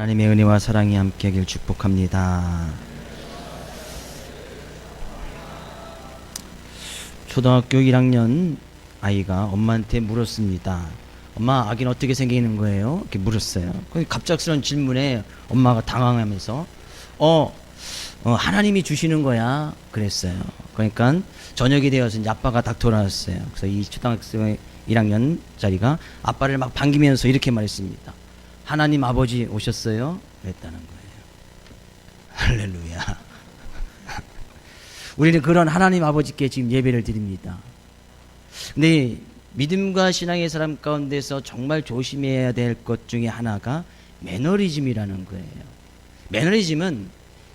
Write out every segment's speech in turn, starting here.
하나님의 은혜와 사랑이 함께하길 축복합니다. 초등학교 1학년 아이가 엄마한테 물었습니다. 엄마, 아기는 어떻게 생기는 거예요? 이렇게 물었어요. 갑작스러운 질문에 엄마가 당황하면서 하나님이 주시는 거야 그랬어요. 그러니까 저녁이 되어서 이제 아빠가 딱 돌아왔어요. 그래서 이 초등학생 1학년짜리가 아빠를 막 반기면서 이렇게 말했습니다. 하나님 아버지 오셨어요? 그랬다는 거예요. 할렐루야. 우리는 그런 하나님 아버지께 지금 예배를 드립니다. 근데 믿음과 신앙의 사람 가운데서 정말 조심해야 될 것 중에 하나가 매너리즘이라는 거예요. 매너리즘은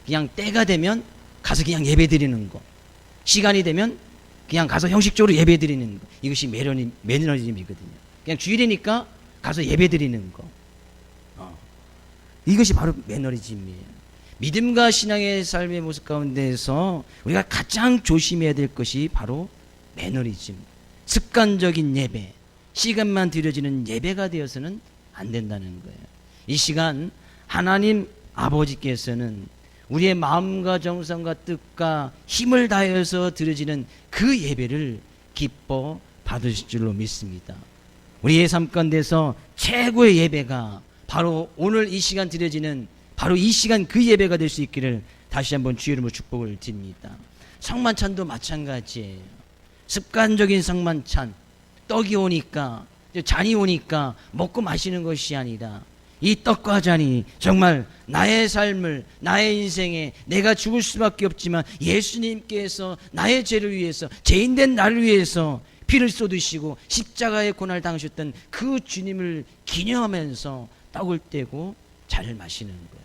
그냥 때가 되면 가서 그냥 예배 드리는 거, 시간이 되면 그냥 가서 형식적으로 예배 드리는 거, 이것이 매너리즘이거든요. 그냥 주일이니까 가서 예배 드리는 거, 이것이 바로 매너리즘이에요. 믿음과 신앙의 삶의 모습 가운데서 우리가 가장 조심해야 될 것이 바로 매너리즘, 습관적인 예배, 시간만 드려지는 예배가 되어서는 안 된다는 거예요. 이 시간 하나님 아버지께서는 우리의 마음과 정성과 뜻과 힘을 다해서 드려지는 그 예배를 기뻐 받으실 줄로 믿습니다. 우리의 삶 가운데서 최고의 예배가 바로 오늘 이 시간 드려지는 바로 이 시간 그 예배가 될 수 있기를 다시 한번 주의 이름으로 축복을 드립니다. 성만찬도 마찬가지예요. 습관적인 성만찬, 떡이 오니까, 잔이 오니까 먹고 마시는 것이 아니라 이 떡과 잔이 정말 나의 삶을, 나의 인생에 내가 죽을 수밖에 없지만 예수님께서 나의 죄를 위해서, 죄인된 나를 위해서 피를 쏟으시고 십자가의 고난을 당하셨던 그 주님을 기념하면서 떡을 떼고 잔을 마시는 거예요.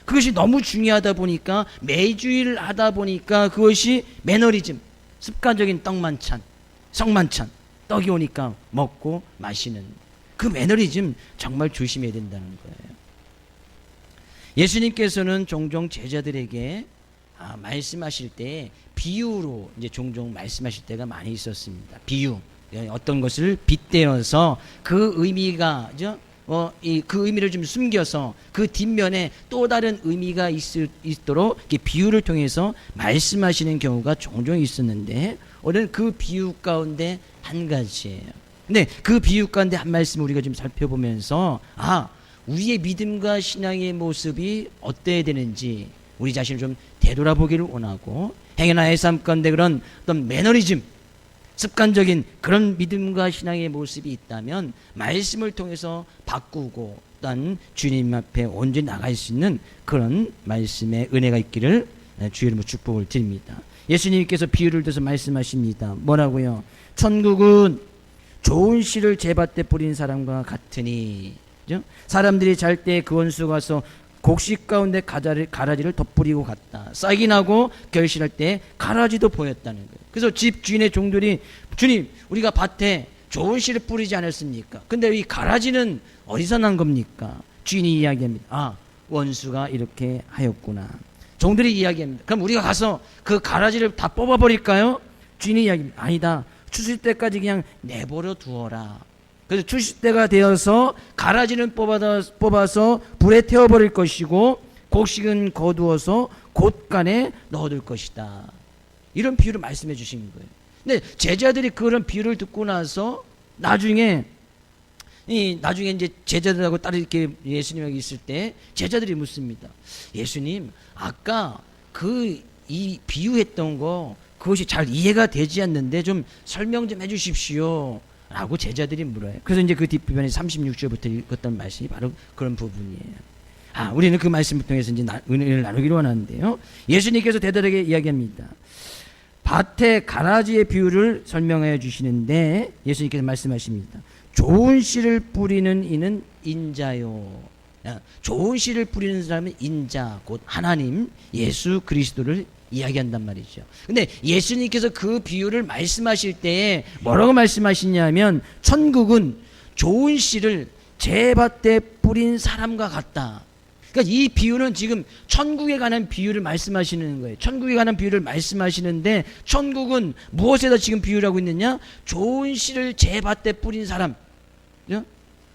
그것이 너무 중요하다 보니까 매주일 하다 보니까 그것이 매너리즘, 습관적인 떡만찬, 성만찬, 떡이 오니까 먹고 마시는 그 매너리즘 정말 조심해야 된다는 거예요. 예수님께서는 종종 제자들에게 말씀하실 때 비유로 이제 종종 말씀하실 때가 많이 있었습니다. 비유, 어떤 것을 빗대어서 그 의미가 그 의미를 좀 숨겨서 그 뒷면에 또 다른 의미가 있도록 이렇게 비유를 통해서 말씀하시는 경우가 종종 있었는데 오늘 그 비유 가운데 한 가지예요. 근데 그 비유 가운데 한 말씀 우리가 좀 살펴보면서 우리의 믿음과 신앙의 모습이 어때야 되는지 우리 자신을 좀 되돌아보기를 원하고 행여나의 삶 가운데 그런 어떤 매너리즘, 습관적인 그런 믿음과 신앙의 모습이 있다면 말씀을 통해서 바꾸고 또한 주님 앞에 온전히 나갈 수 있는 그런 말씀의 은혜가 있기를 주의 이름으로 축복을 드립니다. 예수님께서 비유를 들어서 말씀하십니다. 뭐라고요? 천국은 좋은 씨를 제밭에 뿌린 사람과 같으니, 사람들이 잘 때 그 원수가 와서 곡식 가운데 가라지를 덧뿌리고 갔다. 싹이 나고 결실할 때 가라지도 보였다는 거예요. 그래서 집 주인의 종들이 주님, 우리가 밭에 좋은 씨를 뿌리지 않았습니까? 근데 이 가라지는 어디서 난 겁니까? 주인이 이야기합니다. 원수가 이렇게 하였구나. 종들이 이야기합니다. 그럼 우리가 가서 그 가라지를 다 뽑아버릴까요? 주인이 이야기합니다. 아니다. 추실 때까지 그냥 내버려 두어라. 그래서 추실 때가 되어서 가라지는 뽑아서 불에 태워버릴 것이고 곡식은 거두어서 곳간에 넣어둘 것이다. 이런 비유를 말씀해 주신 거예요. 근데 제자들이 그런 비유를 듣고 나서 나중에 이제 제자들하고 따로 이렇게 예수님하고 있을 때 제자들이 묻습니다. 예수님, 아까 이 비유했던 거 그것이 잘 이해가 되지 않는데 좀 설명 좀 해주십시오. 라고 제자들이 물어요. 그래서 이제 그 뒷부분에 36절부터 읽었던 말씀이 바로 그런 부분이에요. 우리는 그 말씀을 통해서 이제 은혜를 나누기로 원하는데요. 예수님께서 대단하게 이야기합니다. 밭의 가라지의 비유를 설명해 주시는데 예수님께서 말씀하십니다. 좋은 씨를 뿌리는 이는 인자요. 좋은 씨를 뿌리는 사람은 인자, 곧 하나님, 예수 그리스도를 이야기한단 말이죠. 근데 예수님께서 그 비유를 말씀하실 때에 뭐라고 말씀하시냐면 천국은 좋은 씨를 제 밭에 뿌린 사람과 같다. 그러니까 이 비유는 지금 천국에 관한 비유를 말씀하시는 거예요. 천국에 관한 비유를 말씀하시는데 천국은 무엇에다 지금 비유를 하고 있느냐? 좋은 씨를 제 밭에 뿌린 사람.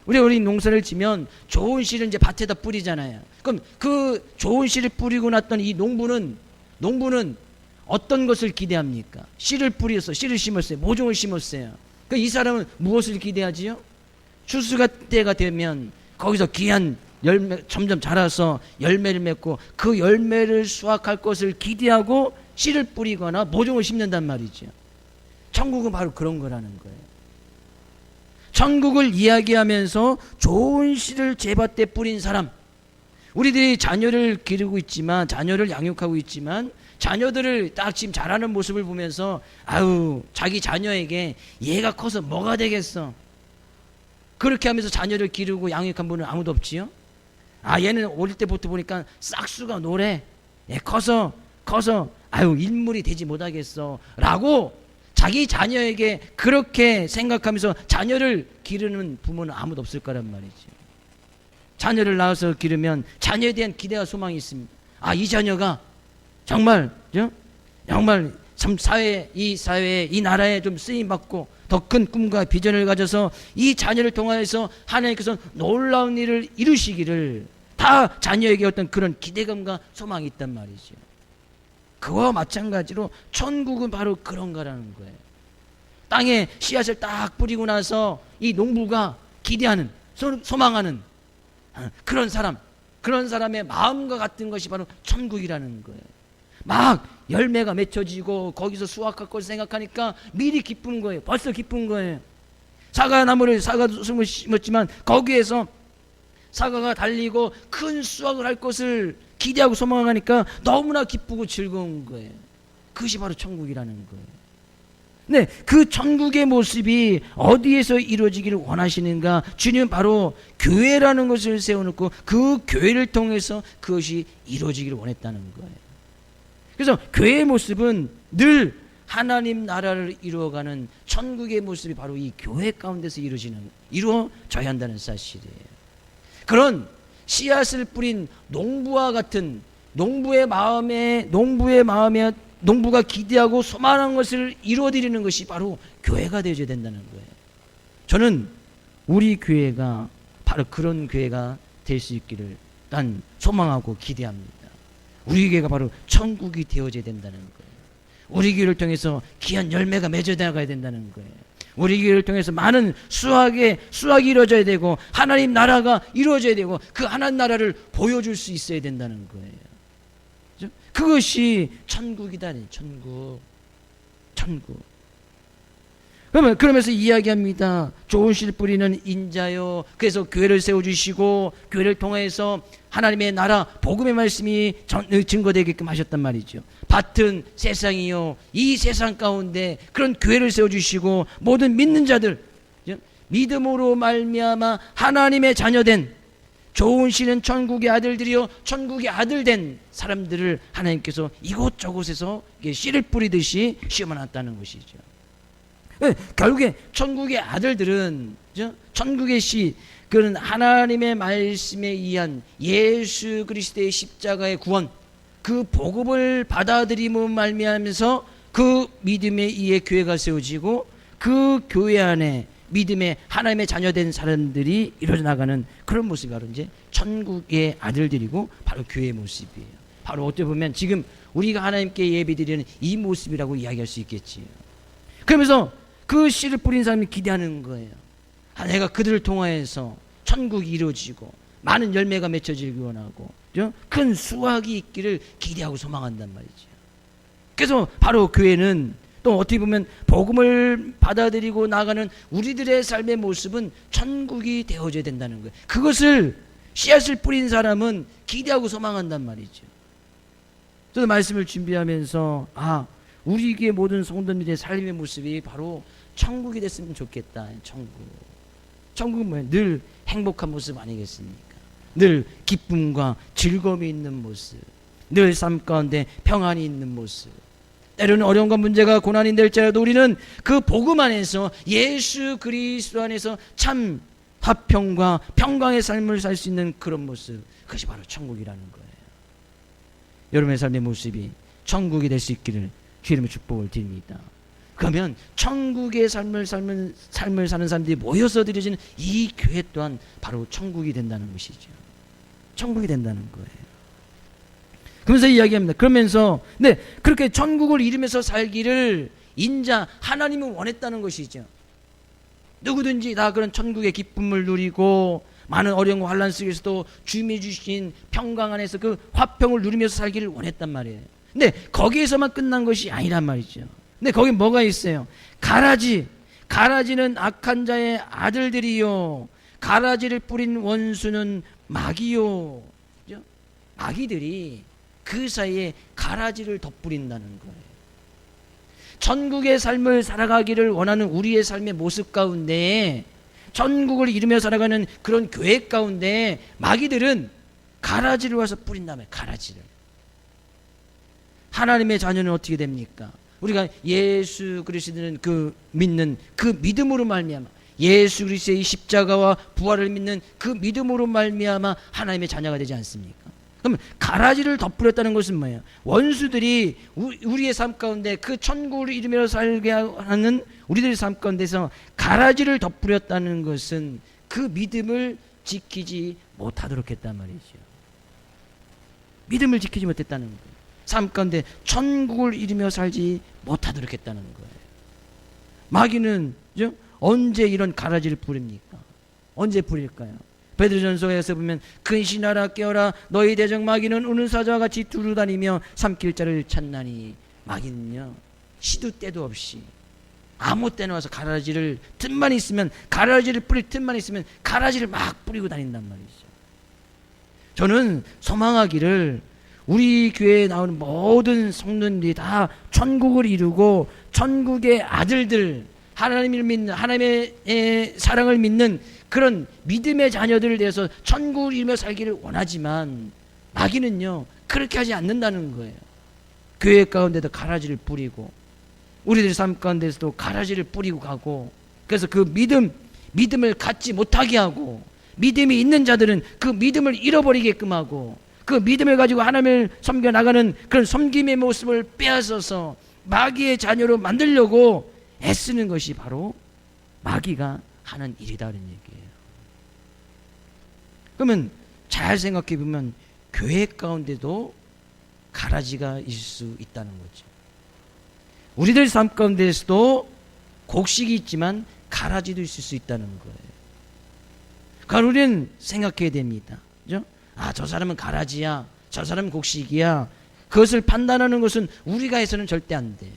우리 농사를 지면 좋은 씨를 이제 밭에다 뿌리잖아요. 그럼 그 좋은 씨를 뿌리고 났더니 이 농부는 어떤 것을 기대합니까? 씨를 뿌려서 씨를 심었어요. 모종을 심었어요. 그 이 사람은 무엇을 기대하지요? 추수가 때가 되면 거기서 귀한 열매 점점 자라서 열매를 맺고 그 열매를 수확할 것을 기대하고 씨를 뿌리거나 모종을 심는단 말이죠. 천국은 바로 그런 거라는 거예요. 천국을 이야기하면서 좋은 씨를 제 밭에 뿌린 사람, 우리들이 자녀를 기르고 있지만, 자녀를 양육하고 있지만, 자녀들을 딱 지금 자라는 모습을 보면서 아유, 자기 자녀에게 얘가 커서 뭐가 되겠어, 그렇게 하면서 자녀를 기르고 양육한 분은 아무도 없지요. 아, 얘는 어릴 때부터 보니까 싹수가 노래, 얘 커서 아유, 인물이 되지 못하겠어 라고 자기 자녀에게 그렇게 생각하면서 자녀를 기르는 부모는 아무도 없을 거란 말이죠. 자녀를 낳아서 기르면 자녀에 대한 기대와 소망이 있습니다. 아, 이 자녀가 정말 참 이 사회에, 이 나라에 좀 쓰임받고 더 큰 꿈과 비전을 가져서 이 자녀를 통하여서 하나님께서 놀라운 일을 이루시기를, 다 자녀에게 어떤 그런 기대감과 소망이 있단 말이죠. 그와 마찬가지로 천국은 바로 그런 거라는 거예요. 땅에 씨앗을 딱 뿌리고 나서 이 농부가 기대하는, 소망하는 그런 사람의 마음과 같은 것이 바로 천국이라는 거예요. 막 열매가 맺혀지고 거기서 수확할 것을 생각하니까 미리 기쁜 거예요. 벌써 기쁜 거예요. 사과나무를 심었지만 거기에서 사과가 달리고 큰 수확을 할 것을 기대하고 소망하니까 너무나 기쁘고 즐거운 거예요. 그것이 바로 천국이라는 거예요. 네, 그 천국의 모습이 어디에서 이루어지기를 원하시는가? 주님은 바로 교회라는 것을 세워놓고 그 교회를 통해서 그것이 이루어지기를 원했다는 거예요. 그래서 교회의 모습은 늘 하나님 나라를 이루어가는 천국의 모습이 바로 이 교회 가운데서 이루어져야 한다는 사실이에요. 그런 씨앗을 뿌린 농부와 같은 농부가 기대하고 소망하는 것을 이루어드리는 것이 바로 교회가 되어야 된다는 거예요. 저는 우리 교회가 바로 그런 교회가 될 수 있기를 난 소망하고 기대합니다. 우리 교회가 바로 천국이 되어져야 된다는 거예요. 우리 교회를 통해서 귀한 열매가 맺어 나가야 된다는 거예요. 우리 교회를 통해서 많은 수확이 이루어져야 되고 하나님 나라가 이루어져야 되고 그 하나님 나라를 보여줄 수 있어야 된다는 거예요. 그것이 천국이다. 천국. 그러면서 이야기합니다. 좋은 씨를 뿌리는 인자요. 그래서 교회를 세워주시고 교회를 통해서 하나님의 나라 복음의 말씀이 증거되게끔 하셨단 말이죠. 밭은 세상이요. 이 세상 가운데 그런 교회를 세워주시고 모든 믿는 자들, 믿음으로 말미암아 하나님의 자녀된, 좋은 씨는 천국의 아들들이요, 천국의 아들된 사람들을 하나님께서 이곳저곳에서 씨를 뿌리듯이 심어놨다는 것이죠. 결국에 천국의 아들들은, 천국의 씨, 그는 하나님의 말씀에 의한 예수 그리스도의 십자가의 구원, 그 복음을 받아들임으로 말미암아서 그 믿음에 의해 교회가 세워지고 그 교회 안에 믿음의 하나님의 자녀된 사람들이 이루어져 나가는 그런 모습이 바로 이제 천국의 아들들이고 바로 교회의 모습이에요. 바로 어떻게 보면 지금 우리가 하나님께 예배드리는 이 모습이라고 이야기할 수 있겠지요. 그러면서 그 씨를 뿌린 사람이 기대하는 거예요. 내가 그들을 통하여서 천국이 이루어지고 많은 열매가 맺혀지길 원하고 큰 수확이 있기를 기대하고 소망한단 말이죠. 그래서 바로 교회는 또 어떻게 보면 복음을 받아들이고 나가는 우리들의 삶의 모습은 천국이 되어져야 된다는 거예요. 그것을 씨앗을 뿌린 사람은 기대하고 소망한단 말이죠. 저도 말씀을 준비하면서 우리 교회 모든 성도들의 삶의 모습이 바로 천국이 됐으면 좋겠다. 천국은 뭐예요? 늘 행복한 모습 아니겠습니까? 늘 기쁨과 즐거움이 있는 모습, 늘 삶 가운데 평안이 있는 모습. 때로는 어려움과 문제가 고난이 될지라도 우리는 그 복음 안에서, 예수 그리스도 안에서 참 화평과 평강의 삶을 살 수 있는 그런 모습, 그것이 바로 천국이라는 거예요. 여러분의 삶의 모습이 천국이 될 수 있기를 주의 이름으로 축복을 드립니다. 그러면 천국의 삶을 사는 사람들이 모여서 드려지는 이 교회 또한 바로 천국이 된다는 것이죠. 천국이 된다는 거예요. 그러면서 이야기합니다. 그러면서 그렇게 천국을 이루면서 살기를 하나님은 원했다는 것이죠. 누구든지 다 그런 천국의 기쁨을 누리고 많은 어려움과 환난 속에서도 주님이 주신 평강 안에서 그 화평을 누리면서 살기를 원했단 말이에요. 근데 거기에서만 끝난 것이 아니란 말이죠. 근데 거기 뭐가 있어요? 가라지는 악한 자의 아들들이요, 가라지를 뿌린 원수는 마귀요. 그죠? 마귀들이 그 사이에 가라지를 덧뿌린다는 거예요. 천국의 삶을 살아가기를 원하는 우리의 삶의 모습 가운데, 천국을 이루며 살아가는 그런 교회 가운데 마귀들은 가라지를 와서 뿌린다며. 가라지를. 하나님의 자녀는 어떻게 됩니까? 우리가 예수 그리스도는 믿는 그 믿음으로 말미암아, 예수 그리스도의 십자가와 부활을 믿는 그 믿음으로 말미암아 하나님의 자녀가 되지 않습니까? 그럼 가라지를 덧뿌렸다는 것은 뭐예요? 원수들이 우리의 삶 가운데 그 천국을 이루며 살게 하는 우리들의 삶 가운데서 가라지를 덧뿌렸다는 것은 그 믿음을 지키지 못하도록 했단 말이죠. 믿음을 지키지 못했다는 거예요. 삶 가운데 천국을 이루며 살지 못하도록 했다는 거예요. 마귀는 언제 이런 가라지를 뿌립니까? 언제 뿌릴까요? 베드로전서에서 보면 근신하라 깨어라 너희 대적 마귀는 우는 사자와 같이 두루다니며 삼킬 자를 찾나니. 마귀는요 시도 때도 없이 아무 때나 와서 가라지를 틈만 있으면, 가라지를 뿌릴 틈만 있으면 가라지를 막 뿌리고 다닌단 말이죠. 저는 소망하기를 우리 교회에 나오는 모든 성도들이 다 천국을 이루고 천국의 아들들, 하나님을 믿는, 하나님의 사랑을 믿는 그런 믿음의 자녀들을 대해서 천국을 이루며 살기를 원하지만 마귀는요 그렇게 하지 않는다는 거예요. 교회 가운데도 가라지를 뿌리고 우리들 삶 가운데서도 가라지를 뿌리고 가고, 그래서 그 믿음을 갖지 못하게 하고, 믿음이 있는 자들은 그 믿음을 잃어버리게끔 하고, 그 믿음을 가지고 하나님을 섬겨 나가는 그런 섬김의 모습을 빼앗아서 마귀의 자녀로 만들려고 애쓰는 것이 바로 마귀가 하는 일이다는 얘기예요. 그러면 잘 생각해 보면 교회 가운데도 가라지가 있을 수 있다는 거죠. 우리들 삶 가운데서도 곡식이 있지만 가라지도 있을 수 있다는 거예요. 그러니까 우리는 생각해야 됩니다. 그죠? 저 사람은 가라지야, 저 사람은 곡식이야. 그것을 판단하는 것은 우리가 해서는 절대 안 돼요.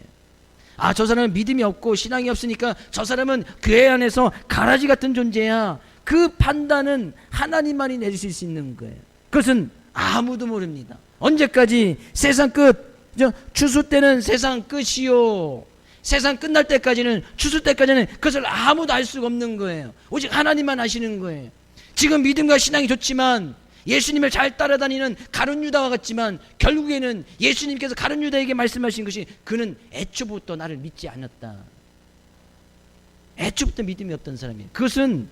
저 사람은 믿음이 없고 신앙이 없으니까 저 사람은 교회 안에서 가라지 같은 존재야. 그 판단은 하나님만이 내리실 수 있는 거예요. 그것은 아무도 모릅니다. 언제까지? 세상 끝. 추수 때는 세상 끝이요. 세상 끝날 때까지는, 추수 때까지는 그것을 아무도 알 수가 없는 거예요. 오직 하나님만 아시는 거예요. 지금 믿음과 신앙이 좋지만, 예수님을 잘 따라다니는 가룟 유다와 같지만, 결국에는 예수님께서 가룟 유다에게 말씀하신 것이 그는 애초부터 나를 믿지 않았다. 애초부터 믿음이 없던 사람이에요. 그것은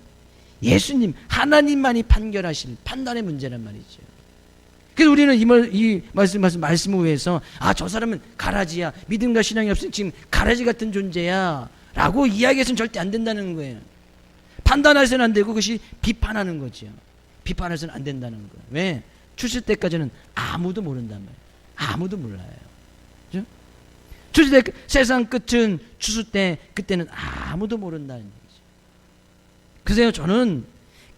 예수님, 하나님만이 판결하실 판단의 문제란 말이죠. 그래서 우리는 이 말씀을 위해서 저 사람은 가라지야, 믿음과 신앙이 없으니 지금 가라지 같은 존재야 라고 이야기해서는 절대 안 된다는 거예요. 판단해서는 안 되고 그것이 비판하는 거죠. 비판해서는 안 된다는 거예요. 왜? 추수 때까지는 아무도 모른단 말이에요. 아무도 몰라요. 그죠? 추수 때, 세상 끝은 추수 때, 그때는 아무도 모른다는 얘기죠. 그래서 저는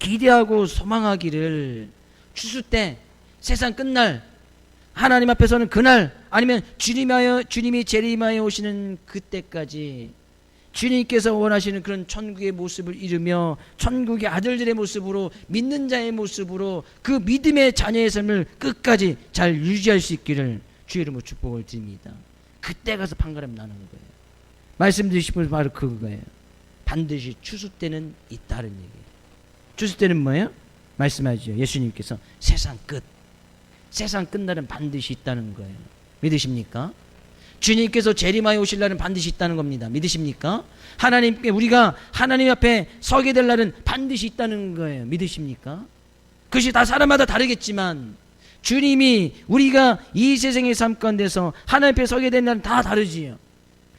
기대하고 소망하기를 추수 때, 세상 끝날, 하나님 앞에서는 그날, 아니면 주님이 재림하여 오시는 그때까지 주님께서 원하시는 그런 천국의 모습을 이루며 천국의 아들들의 모습으로, 믿는 자의 모습으로 그 믿음의 자녀의 삶을 끝까지 잘 유지할 수 있기를 주의 이름으로 축복을 드립니다. 그때 가서 판가름 나는 거예요. 말씀드리고 싶은 바로 그거예요. 반드시 추수 때는 있다는 얘기예요. 추수 때는 뭐예요? 말씀하죠. 예수님께서 세상 끝, 세상 끝날은 반드시 있다는 거예요. 믿으십니까? 주님께서 재림하여 오실 날은 반드시 있다는 겁니다. 믿으십니까? 우리가 하나님 앞에 서게 될 날은 반드시 있다는 거예요. 믿으십니까? 그것이 다 사람마다 다르겠지만 주님이 우리가 이 세상의 삶 가운데서 하나님 앞에 서게 될 날은 다 다르지요.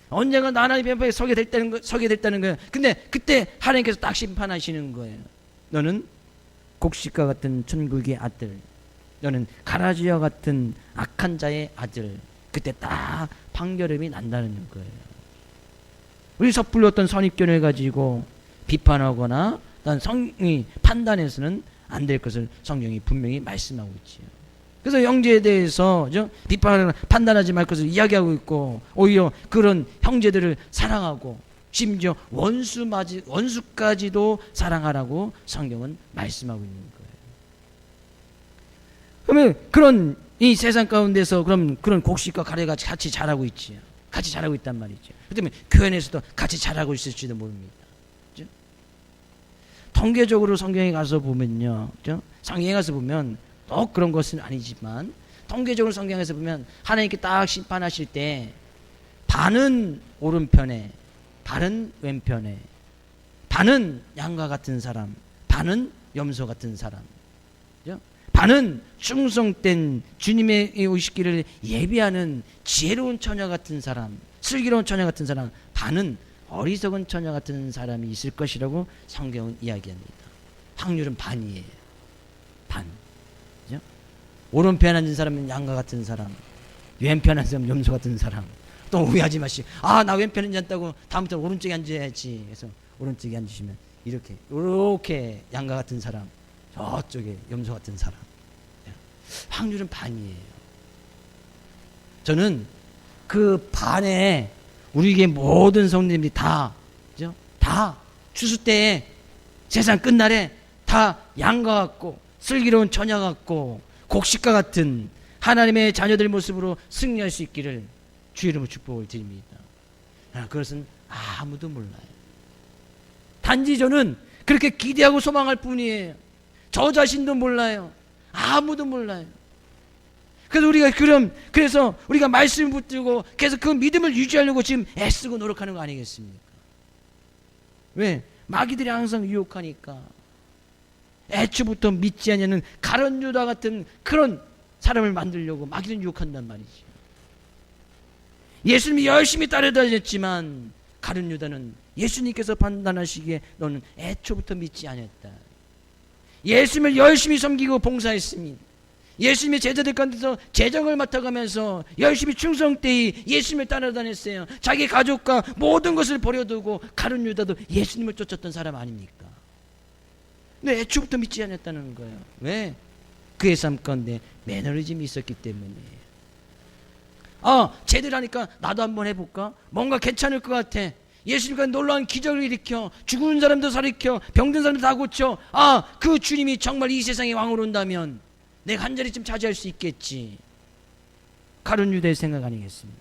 언젠가 하나님 앞에 서게 됐다는 거예요. 근데 그때 하나님께서 딱 심판하시는 거예요. 너는 곡식과 같은 천국의 아들, 너는 가라지와 같은 악한 자의 아들. 그때 딱 판결음이 난다는 거예요. 우리 섣불리 어떤 선입견을 가지고 비판하거나 성의 판단해서는 안 될 것을 성경이 분명히 말씀하고 있지요. 그래서 형제에 대해서 비판하거나 판단하지 말 것을 이야기하고 있고, 오히려 그런 형제들을 사랑하고 심지어 원수까지도 사랑하라고 성경은 말씀하고 있는 거예요. 그러면 그런 이 세상 가운데서 그런 곡식과 가래가 같이 자라고 있지요. 같이 자라고 있단 말이죠. 그렇다면 교회 안에서도 같이 자라고 있을지도 모릅니다. 그렇죠? 통계적으로 성경에 가서 보면요, 그렇죠? 성경에 가서 보면 또 그런 것은 아니지만 통계적으로 성경에서 보면 하나님께 딱 심판하실 때 반은 오른편에, 반은 왼편에, 반은 양과 같은 사람, 반은 염소 같은 사람, 그렇죠? 반은 충성된 주님의 오시기를 예비하는 지혜로운 처녀 같은 사람, 슬기로운 처녀 같은 사람, 반은 어리석은 처녀 같은 사람이 있을 것이라고 성경은 이야기합니다. 확률은 반이에요. 반. 그죠? 오른편에 앉은 사람은 양과 같은 사람, 왼편에 앉은 사람은 염소 같은 사람. 또 오해하지 마시고, 나 왼편에 앉았다고 다음부터 오른쪽에 앉아야지. 그래서 오른쪽에 앉으시면 이렇게 양과 같은 사람, 저쪽에 염소 같은 사람. 확률은 반이에요. 저는 그 반에 우리에게 모든 성도님들이 다 추수 때에 세상 끝날에 다 양과 같고 슬기로운 처녀 같고 곡식과 같은 하나님의 자녀들 모습으로 승리할 수 있기를 주의 이름으로 축복을 드립니다. 그것은 아무도 몰라요. 단지 저는 그렇게 기대하고 소망할 뿐이에요. 저 자신도 몰라요. 아무도 몰라요. 그래서 우리가 말씀을 붙들고 계속 그 믿음을 유지하려고 지금 애쓰고 노력하는 거 아니겠습니까? 왜? 마귀들이 항상 유혹하니까. 애초부터 믿지 않는 가룟 유다 같은 그런 사람을 만들려고 마귀는 유혹한단 말이지. 예수님이 열심히 따라다녔지만 가룟 유다는 예수님께서 판단하시기에 너는 애초부터 믿지 않았다. 예수님을 열심히 섬기고 봉사했습니다. 예수님의 제자들 가운데서 재정을 맡아가면서 열심히 충성되이 예수님을 따라다녔어요. 자기 가족과 모든 것을 버려두고 가룟 유다도 예수님을 쫓았던 사람 아닙니까? 근데 애초부터 믿지 않았다는 거예요. 왜? 그의 삶 가운데 매너리즘이 있었기 때문이에요. 쟤들 하니까 나도 한번 해볼까? 뭔가 괜찮을 것 같아. 예수님과 놀라운 기적을 일으켜 죽은 사람도 살리켜 병든 사람도 다 고쳐. 그 주님이 정말 이 세상의 왕으로 온다면 내가 한 자리쯤 차지할 수 있겠지. 가룟 유다의 생각 아니겠습니까?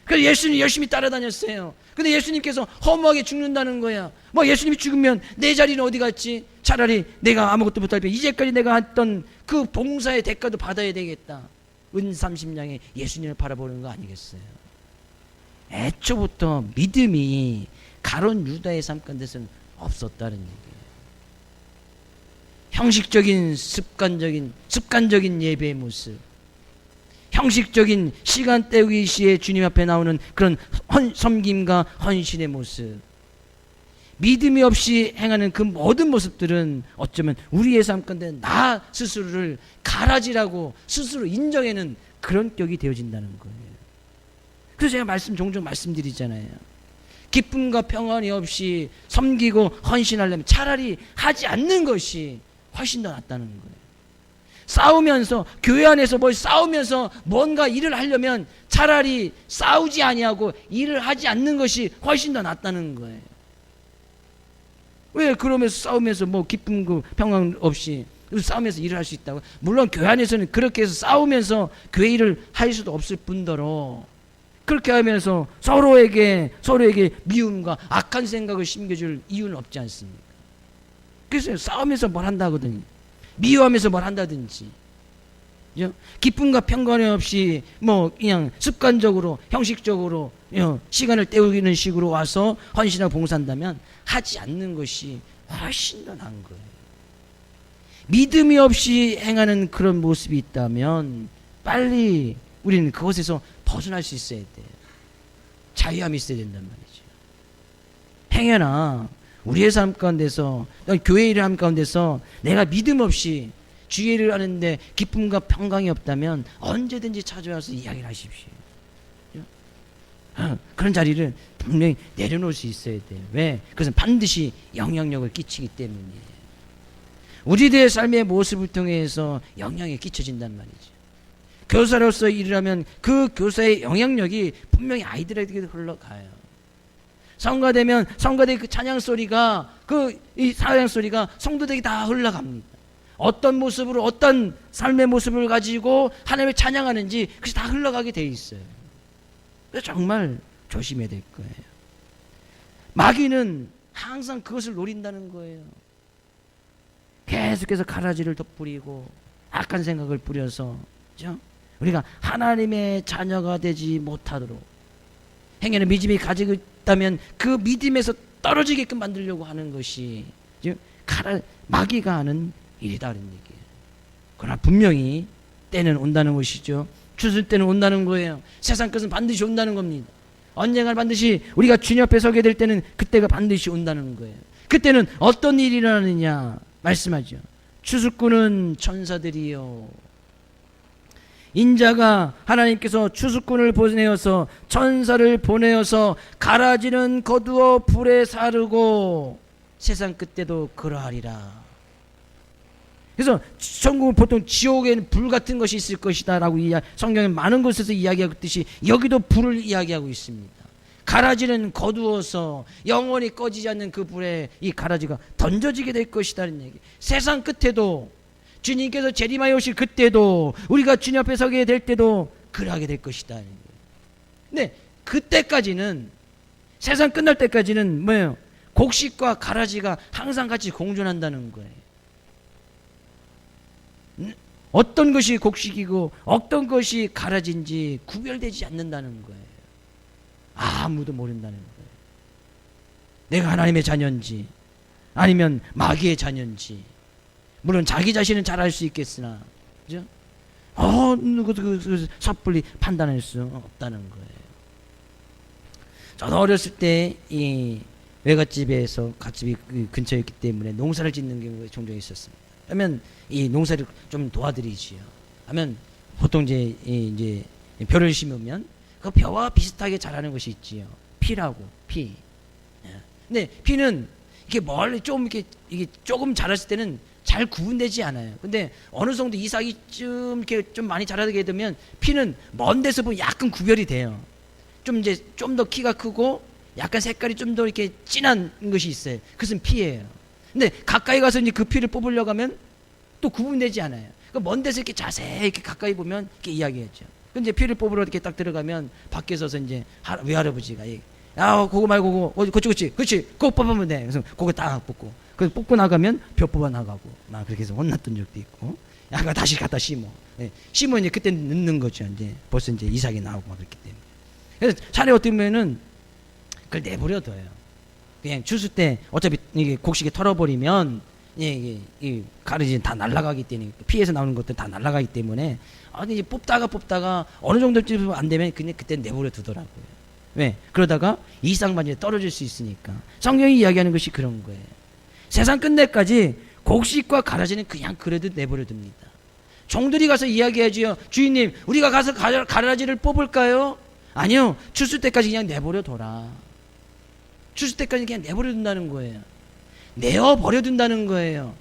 그래서 예수님 열심히 따라다녔어요. 근데 예수님께서 허무하게 죽는다는 거야. 예수님이 죽으면 내 자리는 어디 갔지? 차라리 내가 아무것도 못할 때 이제까지 내가 했던 그 봉사의 대가도 받아야 되겠다. 은 30냥에 예수님을 바라보는 거 아니겠어요? 애초부터 믿음이 가룟 유다의 삶 가운데서는 없었다는 얘기예요. 형식적인 습관적인 예배의 모습, 형식적인 시간 때우기 시에 주님 앞에 나오는 그런 섬김과 헌신의 모습, 믿음이 없이 행하는 그 모든 모습들은 어쩌면 우리의 삶 가운데 나 스스로를 가라지라고 스스로 인정하는 그런 격이 되어진다는 거예요. 그래서 제가 종종 말씀드리잖아요. 기쁨과 평안이 없이 섬기고 헌신하려면 차라리 하지 않는 것이 훨씬 더 낫다는 거예요. 싸우면서 교회 안에서 싸우면서 뭔가 일을 하려면 차라리 싸우지 아니하고 일을 하지 않는 것이 훨씬 더 낫다는 거예요. 왜 그러면서 싸우면서 기쁨 평안 없이 싸우면서 일을 할 수 있다고? 물론 교회 안에서는 그렇게 해서 싸우면서 교회 일을 할 수도 없을 뿐더러 그렇게 하면서 서로에게 미움과 악한 생각을 심겨줄 이유는 없지 않습니까? 그래서 싸우면서 뭘 한다거든요. 미워하면서 뭘 한다든지, 기쁨과 평강이 없이 그냥 습관적으로 형식적으로 시간을 때우는 식으로 와서 헌신하고 봉사한다면 하지 않는 것이 훨씬 더 나은 거예요. 믿음이 없이 행하는 그런 모습이 있다면 빨리 우리는 그것에서 벗어날 수 있어야 돼요. 자유함이 있어야 된단 말이죠. 행여나 우리의 삶 가운데서, 교회 일을 하는 가운데서 내가 믿음 없이 주의 일을 하는데 기쁨과 평강이 없다면 언제든지 찾아와서 이야기를 하십시오. 그런 자리를 분명히 내려놓을 수 있어야 돼요. 왜? 그것은 반드시 영향력을 끼치기 때문이에요. 우리들의 삶의 모습을 통해서 영향이 끼쳐진단 말이죠. 교사로서 일을 하면 그 교사의 영향력이 분명히 아이들에게 흘러가요. 성가 되면 성가대의 그 찬양 소리가, 이 찬양 소리가 성도들에게 다 흘러갑니다. 어떤 모습으로, 어떤 삶의 모습을 가지고 하나님을 찬양하는지 그것이 다 흘러가게 돼 있어요. 그래서 정말 조심해야 될 거예요. 마귀는 항상 그것을 노린다는 거예요. 계속해서 가라지를 덧뿌리고 악한 생각을 뿌려서, 그렇죠? 우리가 하나님의 자녀가 되지 못하도록, 행여나 믿음이 가지고 있다면 그 믿음에서 떨어지게끔 만들려고 하는 것이 마귀가 하는 일이다, 그런 얘기예요. 그러나 분명히 때는 온다는 것이죠. 추수 때는 온다는 거예요. 세상 것은 반드시 온다는 겁니다. 언젠가 반드시 우리가 주님 앞에 서게 될 때는 그때가 반드시 온다는 거예요. 그때는 어떤 일이 일어나느냐 말씀하죠. 추수꾼은 천사들이요. 인자가 하나님께서 추수꾼을 보내어서 천사를 보내어서 가라지는 거두어 불에 사르고 세상 끝때도 그러하리라. 그래서 천국은 보통 지옥에는 불 같은 것이 있을 것이다 라고 성경에 많은 곳에서 이야기하듯이 여기도 불을 이야기하고 있습니다. 가라지는 거두어서 영원히 꺼지지 않는 그 불에 이 가라지가 던져지게 될 것이다는 얘기. 세상 끝에도, 주님께서 재림하여 오실 그때도, 우리가 주님 앞에 서게 될 때도 그러하게 될 것이다. 근데 그때까지는, 세상 끝날 때까지는 뭐예요? 곡식과 가라지가 항상 같이 공존한다는 거예요. 어떤 것이 곡식이고 어떤 것이 가라지인지 구별되지 않는다는 거예요. 아무도 모른다는 거예요. 내가 하나님의 자녀인지 아니면 마귀의 자녀인지, 물론 자기 자신은 잘 알 수 있겠으나, 그죠? 섣불리 판단할 수 없다는 거예요. 저도 어렸을 때 이 외갓집에서 갓집이 근처에 있기 때문에 농사를 짓는 경우가 종종 있었습니다. 하면 이 농사를 좀 도와드리지요. 하면 보통 이제 벼를 심으면 그 벼와 비슷하게 자라는 것이 있지요. 피라고, 피. 근데 피는 이렇게 멀리 이게 조금 자랐을 때는 잘 구분되지 않아요. 근데 어느 정도 이삭이 이렇게 좀 많이 자라게 되면 피는 먼 데서 보면 약간 구별이 돼요. 좀 더 키가 크고 약간 색깔이 좀 더 이렇게 진한 것이 있어요. 그것은 피예요. 근데 가까이 가서 이제 그 피를 뽑으려고 하면 또 구분되지 않아요. 먼 데서 이렇게 자세히 이렇게 가까이 보면 이렇게 이야기했죠. 근데 피를 뽑으러 이렇게 딱 들어가면 밖에 서서 이제 외할아버지가, 야, 그거 말고 그거, 그렇지, 그거 뽑으면 돼. 그래서 그거 딱 뽑고, 그 뽑고 나가면 벼 뽑아 나가고, 막 그렇게 해서 혼났던 적도 있고, 야, 다시 갖다 심어. 심어 이제 그때 늦는 거죠. 이제 벌써 이제 이삭이 나오고 막 그렇기 때문에. 그래서 차라리 어떤 면은 그걸 내버려둬요. 그냥 추수 때 어차피 이게 곡식에 털어버리면 이 가르지 다 날아가기 때문에, 피에서 나오는 것들 다 날아가기 때문에 이제 뽑다가 어느 정도쯤 안 되면 그냥 그때 내버려 두더라고요. 왜? 그러다가 이삭만 떨어질 수 있으니까. 성경이 이야기하는 것이 그런 거예요. 세상 끝날까지 곡식과 가라지는 그냥 그래도 내버려 둡니다. 종들이 가서 이야기하지요. 주인님, 우리가 가서 가라지를 뽑을까요? 아니요, 추수 때까지 그냥 내버려 둬라. 추수 때까지 그냥 내버려 둔다는 거예요. 내어버려 둔다는 거예요.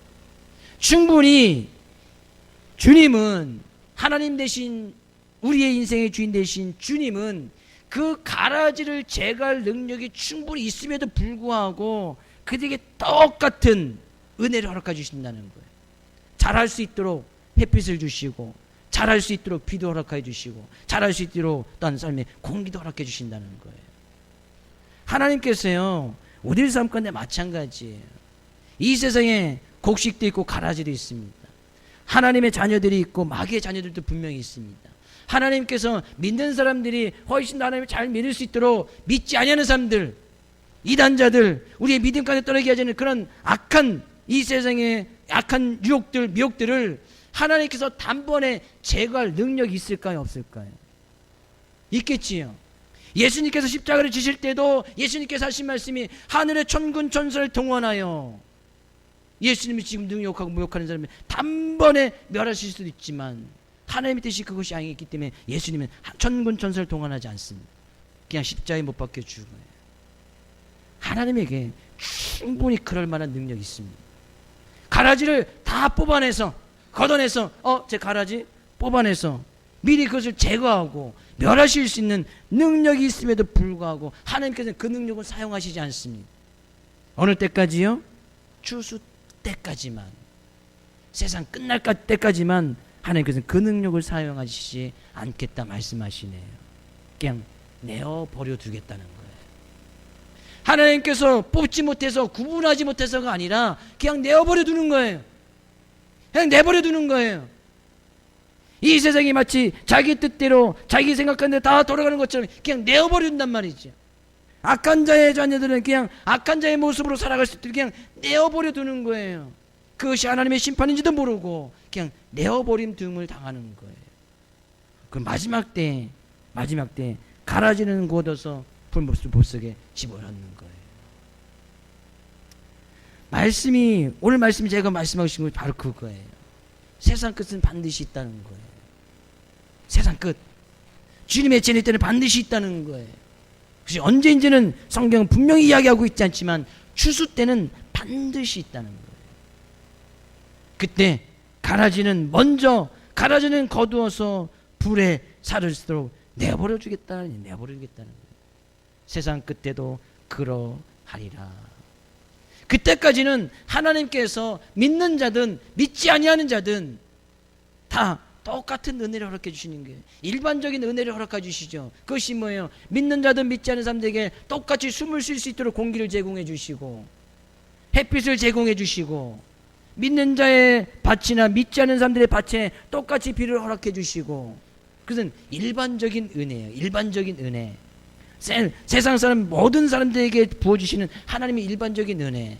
충분히 주님은, 하나님 대신 우리의 인생의 주인 대신 주님은 그 가라지를 제거할 능력이 충분히 있음에도 불구하고 그들에게 똑같은 은혜를 허락해 주신다는 거예요. 잘할 수 있도록 햇빛을 주시고, 잘할 수 있도록 비도 허락해 주시고, 잘할 수 있도록 또한 삶에 공기도 허락해 주신다는 거예요. 하나님께서요, 우리의 삶 가운데 마찬가지예요. 이 세상에 곡식도 있고 가라지도 있습니다. 하나님의 자녀들이 있고 마귀의 자녀들도 분명히 있습니다. 하나님께서 믿는 사람들이 훨씬 더 하나님을 잘 믿을 수 있도록, 믿지 아니하는 사람들, 이단자들, 우리의 믿음 가운데 떠나게 하지 않는 그런 악한 이 세상의 악한 유혹들, 미혹들을 하나님께서 단번에 제거할 능력이 있을까요, 없을까요? 있겠지요. 예수님께서 십자가를 지실 때도 예수님께서 하신 말씀이 하늘의 천군 천사를 동원하여 예수님이 지금 능욕하고 모욕하는 사람을 단번에 멸하실 수도 있지만 하나님의 뜻이 그것이 아니기 때문에 예수님은 천군 천사를 동원하지 않습니다. 그냥 십자가에 못 박혀 죽어요. 하나님에게 충분히 그럴 만한 능력이 있습니다. 가라지를 다 뽑아내서 걷어내서 제 가라지 뽑아내서 미리 그것을 제거하고 멸하실 수 있는 능력이 있음에도 불구하고 하나님께서는 그 능력을 사용하시지 않습니다. 어느 때까지요? 추수 때까지만, 세상 끝날 때까지만 하나님께서는 그 능력을 사용하시지 않겠다 말씀하시네요. 그냥 내어버려 두겠다는 거예요. 하나님께서 뽑지 못해서 구분하지 못해서가 아니라 그냥 내어버려 두는 거예요. 그냥 내버려 두는 거예요. 이 세상이 마치 자기 뜻대로 자기 생각하는 대로 다 돌아가는 것처럼 그냥 내어버려 둔단 말이죠. 악한 자의 자녀들은 그냥 악한 자의 모습으로 살아갈 수 있도록 그냥 내어버려 두는 거예요. 그것이 하나님의 심판인지도 모르고 그냥 내어버림 등을 당하는 거예요. 그 마지막 때 가라지는 걷어서 불못 속에 집어넣는 거예요. 오늘 말씀이 제가 말씀하고 싶은 건 바로 그거예요. 세상 끝은 반드시 있다는 거예요. 세상 끝, 주님의 재림 때는 반드시 있다는 거예요. 그것이 언제인지는 성경은 분명히 이야기하고 있지 않지만 추수 때는 반드시 있다는 거예요. 그때 가라지는 거두어서 불에 사르도록 내버려 주겠다는 거예요. 세상 끝에도 그러하리라. 그때까지는 하나님께서 믿는 자든 믿지 아니하는 자든 다 똑같은 은혜를 허락해 주시는 거예요. 일반적인 은혜를 허락해 주시죠. 그것이 뭐예요? 믿는 자든 믿지 않는 사람들에게 똑같이 숨을 쉴 수 있도록 공기를 제공해 주시고 햇빛을 제공해 주시고 믿는 자의 밭이나 믿지 않는 사람들의 밭에 똑같이 비를 허락해 주시고, 그것은 일반적인 은혜예요. 일반적인 은혜. 세상 사람 모든 사람들에게 부어주시는 하나님의 일반적인 은혜.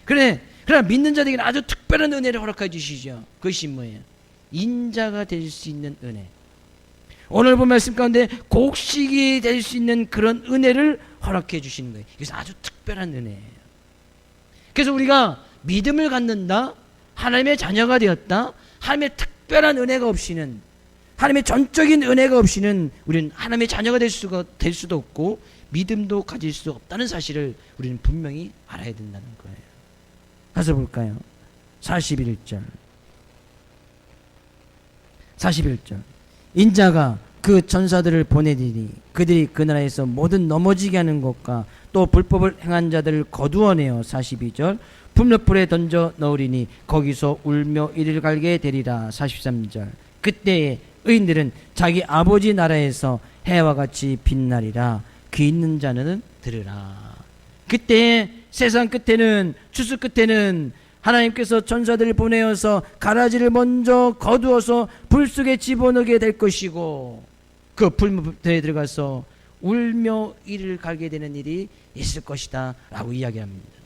그러나 믿는 자들에게는 아주 특별한 은혜를 허락해 주시죠. 그것이 뭐예요? 인자가 될 수 있는 은혜. 오늘 본 말씀 가운데 곡식이 될 수 있는 그런 은혜를 허락해 주시는 거예요. 이것은 아주 특별한 은혜예요. 그래서 우리가 믿음을 갖는다, 하나님의 자녀가 되었다, 하나님의 특별한 은혜가 없이는, 하나님의 전적인 은혜가 없이는 우리는 하나님의 자녀가 될 수도 없고 믿음도 가질 수 없다는 사실을 우리는 분명히 알아야 된다는 거예요. 가서 볼까요? 41절. 인자가 그 전사들을 보내리니 그들이 그 나라에서 모든 넘어지게 하는 것과 또 불법을 행한 자들을 거두어내어 42절 불못불에 던져 넣으리니 거기서 울며 이를 갈게 되리라. 43절 그때에 의인들은 자기 아버지 나라에서 해와 같이 빛나리라. 귀 있는 자는 들으라. 그때 세상 끝에는, 추수 끝에는 하나님께서 전사들을 보내어서 가라지를 먼저 거두어서 불 속에 집어넣게 될 것이고 그 불못에 들어가서 울며 이를 갈게 되는 일이 있을 것이다 라고 이야기합니다.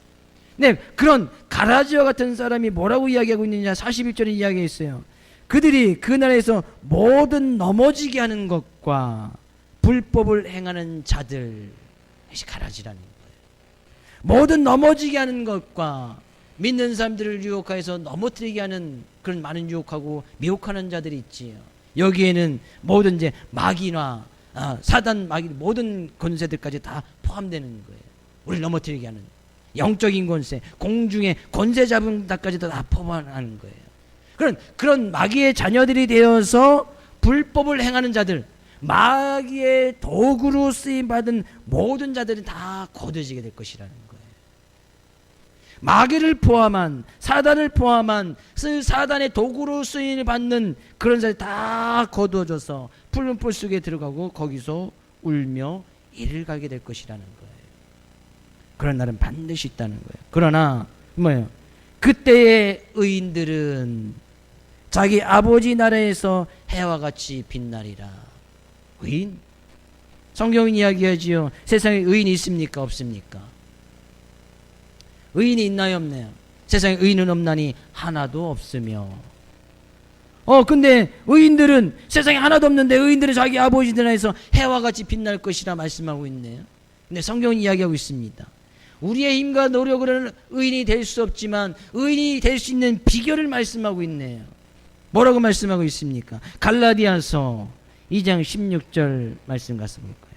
네, 그런 가라지와 같은 사람이 뭐라고 이야기하고 있느냐? 41절에 이야기했어요. 그들이 그 나라에서 모든 넘어지게 하는 것과 불법을 행하는 자들, 이것이 가라지라는 거예요. 모든 넘어지게 하는 것과 믿는 사람들을 유혹하여서 넘어뜨리게 하는 그런 많은 유혹하고 미혹하는 자들이 있지요. 여기에는 모든 이제 마귀나 사단, 마귀 모든 권세들까지 다 포함되는 거예요. 우리를 넘어뜨리게 하는 영적인 권세, 공중의 권세 잡은 자까지도 다 포함하는 거예요. 그런 마귀의 자녀들이 되어서 불법을 행하는 자들, 마귀의 도구로 쓰임 받은 모든 자들은 다 거두어지게 될 것이라는 거예요. 마귀를 포함한, 사단을 포함한 사단의 도구로 쓰임을 받는 그런 자들이 다 거두어져서 푸른 불 속에 들어가고 거기서 울며 이를 가게 될 것이라는 거예요. 그런 날은 반드시 있다는 거예요. 그러나 뭐예요? 그때의 의인들은 자기 아버지 나라에서 해와 같이 빛나리라. 의인? 성경은 이야기하지요. 세상에 의인이 있습니까? 없습니까? 의인이 있나요? 없나요? 세상에 의인은 없나니 하나도 없으며 근데 의인들은 세상에 하나도 없는데 의인들은 자기 아버지 나라에서 해와 같이 빛날 것이라 말씀하고 있네요. 근데 성경은 이야기하고 있습니다. 우리의 힘과 노력으로는 의인이 될 수 없지만 의인이 될 수 있는 비결을 말씀하고 있네요. 뭐라고 말씀하고 있습니까? 갈라디아서 2장 16절 말씀 가서 볼까요?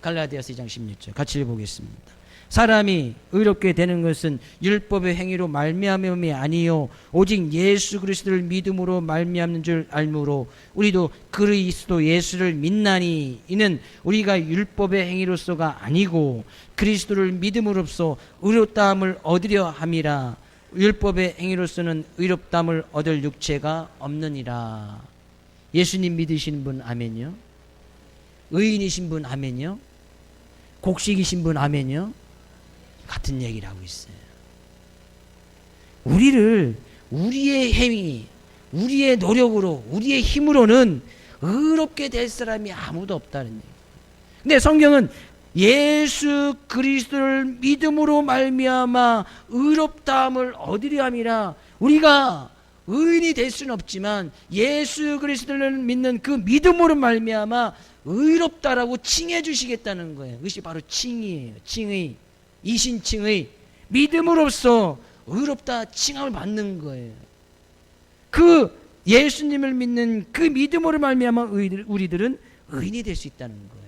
갈라디아서 2장 16절 같이 읽어보겠습니다. 사람이 의롭게 되는 것은 율법의 행위로 말미암음이 아니요 오직 예수 그리스도를 믿음으로 말미암는 줄 알므로 우리도 그리스도 예수를 믿나니 이는 우리가 율법의 행위로서가 아니고 그리스도를 믿음으로써 의롭다함을 얻으려 함이라. 율법의 행위로서는 의롭다함을 얻을 육체가 없느니라. 예수님 믿으시는 분 아멘요? 의인이신 분 아멘요? 곡식이신 분 아멘요? 같은 얘기를 하고 있어요. 우리를 우리의 행위, 우리의 노력으로, 우리의 힘으로는 의롭게 될 사람이 아무도 없다는 얘기예요. 근데 성경은 예수 그리스도를 믿음으로 말미암아 의롭다함을 얻으려 함이라. 우리가 의인이 될 수는 없지만 예수 그리스도를 믿는 그 믿음으로 말미암아 의롭다라고 칭해 주시겠다는 거예요. 그것이 바로 칭이에요. 칭의. 이신칭의 믿음으로써 의롭다 칭함을 받는 거예요. 그 예수님을 믿는 그 믿음으로 말미암아 우리들은 의인이 될 수 있다는 거예요.